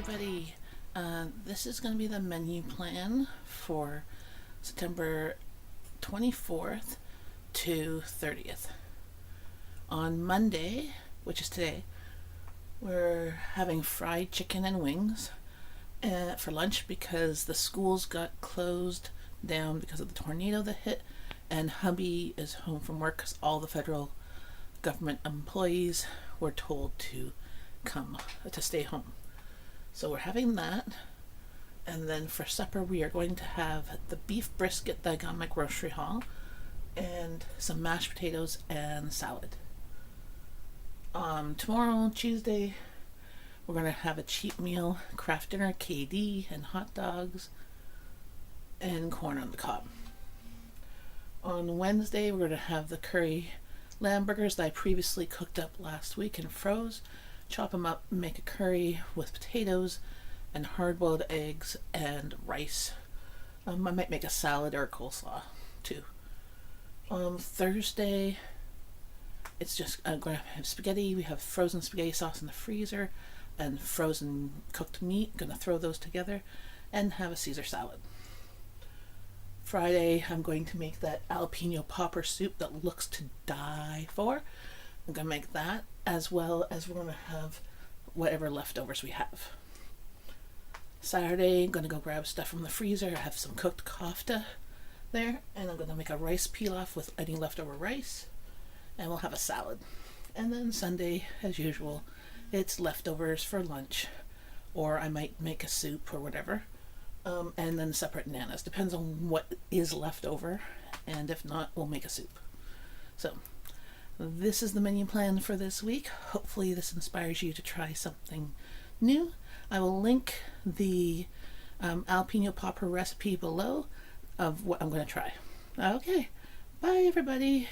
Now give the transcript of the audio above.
everybody. This is going to be the menu plan for September 24th to 30th. On Monday, which is today, we're having fried chicken and wings for lunch because the schools got closed down because of the tornado that hit, and hubby is home from work because all the federal government employees were told to stay home. So we're having that, and then for supper we are going to have the beef brisket that I got in my grocery haul and some mashed potatoes and salad. Tomorrow, Tuesday, we're going to have a cheap meal, craft dinner, KD, and hot dogs, and corn on the cob. On Wednesday, we're going to have the curry lamb burgers that I previously cooked up last week and froze. Chop them up, make a curry with potatoes and hard-boiled eggs and rice. I might make a salad or a coleslaw too. Thursday, it's just I'm going to have spaghetti. We have frozen spaghetti sauce in the freezer and frozen cooked meat. Going to throw those together and have a Caesar salad. Friday, I'm going to make that jalapeno popper soup that looks to die for. I'm going to make that, as well as we're going to have whatever leftovers we have. Saturday, I'm going to go grab stuff from the freezer. I have some cooked kofta there, and I'm going to make a rice pilaf with any leftover rice, and we'll have a salad. And then Sunday, as usual, it's leftovers for lunch, or I might make a soup or whatever, and then separate nanas. Depends on what is left over, and if not, we'll make a soup. So this is the menu plan for this week. Hopefully this inspires you to try something new. I will link the jalapeno popper recipe below of what I'm going to try. Okay, bye everybody.